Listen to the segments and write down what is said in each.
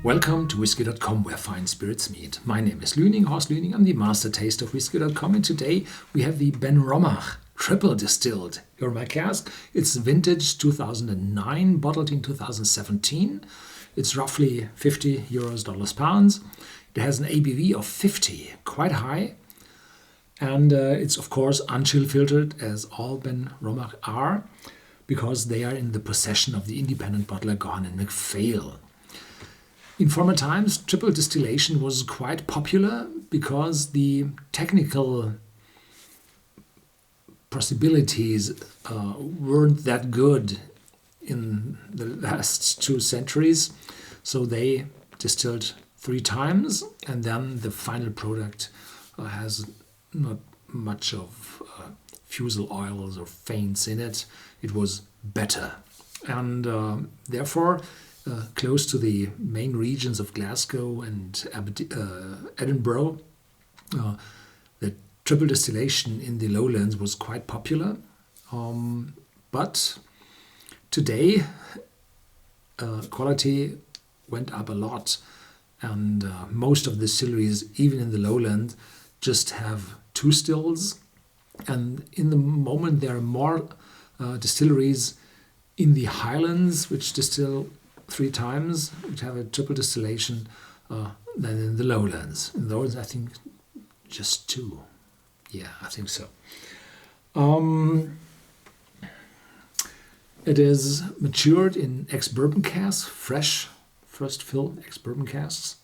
Welcome to Whisky.com, where fine spirits meet. My name is Horst Lüning. I'm the master taste of Whisky.com, and today we have the Benromach Triple Distilled. Here in my cask. It's vintage 2009, bottled in 2017. It's roughly 50 euros, dollars, pounds. It has an ABV of 50, quite high. And it's of course unchill filtered, as all Benromach are, because they are in the possession of the independent bottler Gorham and MacPhail. In former times, triple distillation was quite popular because the technical possibilities weren't that good in the last 2 centuries. So they distilled 3 times, and then the final product has not much of fusel oils or faints in it. It was better. And therefore, close to the main regions of Glasgow and Edinburgh, the triple distillation in the lowlands was quite popular. But today, quality went up a lot, and most of the distilleries, even in the lowland, just have 2 stills. And in the moment, there are more distilleries in the highlands which distill 3 times, which have a triple distillation, than in the lowlands. In the lowlands, I think just 2. Yeah, I think so. It is matured in ex-bourbon casks, fresh first fill ex-bourbon casks,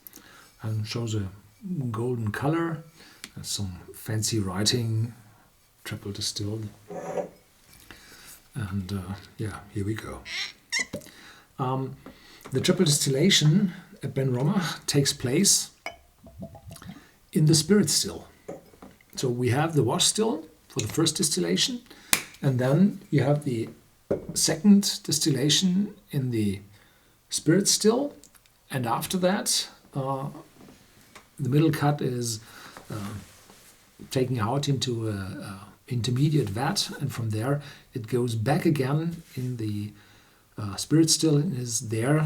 and shows a golden color and some fancy writing, triple distilled. And yeah, here we go. The triple distillation at Benromach takes place in the spirit still. So we have the wash still for the first distillation, and then you have the second distillation in the spirit still, and after that the middle cut is taken out into a intermediate vat, and from there it goes back again in the spirit still and is there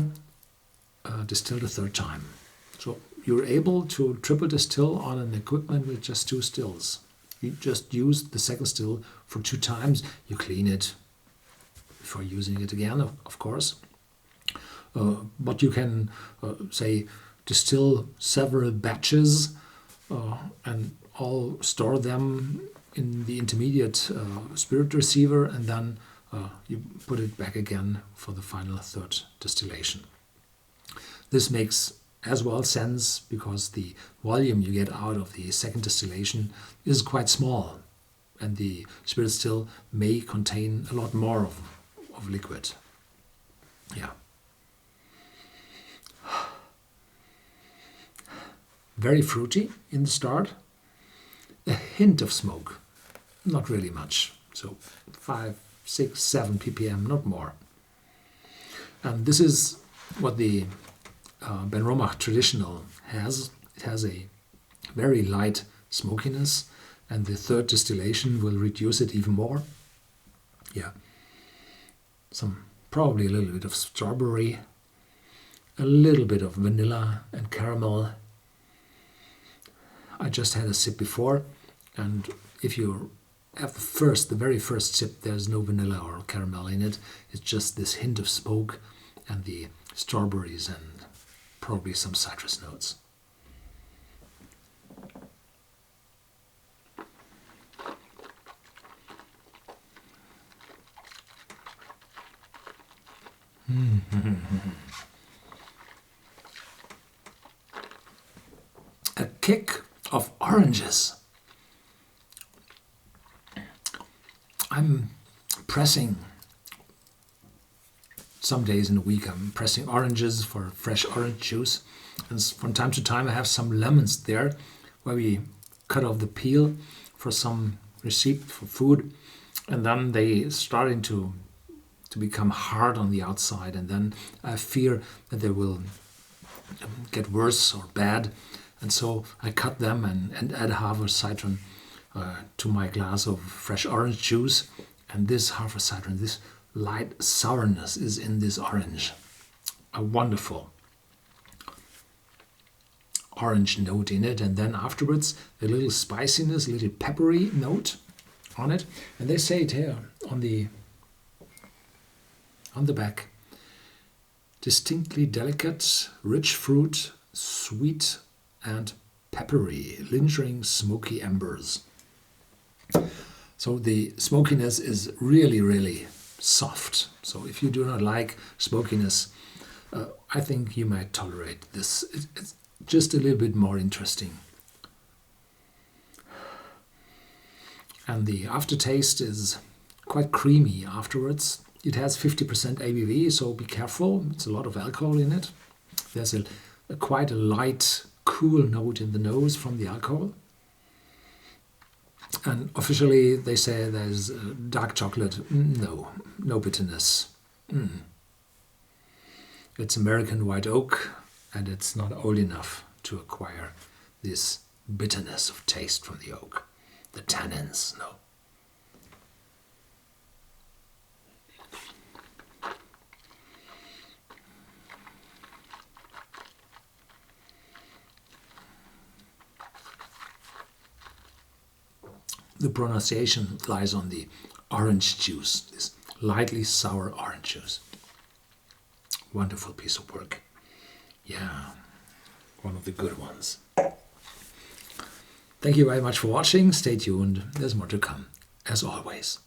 distilled a 3rd time. So you're able to triple distill on an equipment with just 2 stills. You just use the second still for 2 times. You clean it before using it again, of course. But you can, say, distill several batches and all store them in the intermediate spirit receiver, and then you put it back again for the final 3rd distillation. This makes as well sense because the volume you get out of the 2nd distillation is quite small, and the spirit still may contain a lot more of liquid. Yeah. Very fruity in the start. A hint of smoke, not really much. So 5, 6, 7 ppm, not more. And this is what the Benromach traditional has. It has a very light smokiness, and the 3rd distillation will reduce it even more. Yeah, probably a little bit of strawberry, a little bit of vanilla and caramel. I just had a sip before, and if you have the very first sip, there's no vanilla or caramel in it. It's just this hint of smoke and the strawberries and probably some citrus notes. A kick of oranges. I'm pressing, some days in a week I'm pressing oranges for fresh orange juice, and from time to time I have some lemons there where we cut off the peel for some recipe for food, and then they starting to become hard on the outside, and then I fear that they will get worse or bad, and so I cut them and add half a citron to my glass of fresh orange juice, and this half a citron, this light sourness is in this orange. A wonderful. orange note in it, and then afterwards a little spiciness, a little peppery note on it. And they say it here on the back. Distinctly delicate, rich fruit, sweet and peppery, lingering smoky embers. So the smokiness is really, really soft. So if you do not like smokiness, I think you might tolerate this. It's just a little bit more interesting. And the aftertaste is quite creamy afterwards. It has 50% ABV, so be careful. It's a lot of alcohol in it. There's quite a light, cool note in the nose from the alcohol. And officially they say there's dark chocolate. No bitterness. It's American white oak, and it's not old enough to acquire this bitterness of taste from the oak. The tannins, no. The pronunciation lies on the orange juice, this lightly sour orange juice. Wonderful piece of work. Yeah, one of the good ones. Thank you very much for watching. Stay tuned. There's more to come, as always.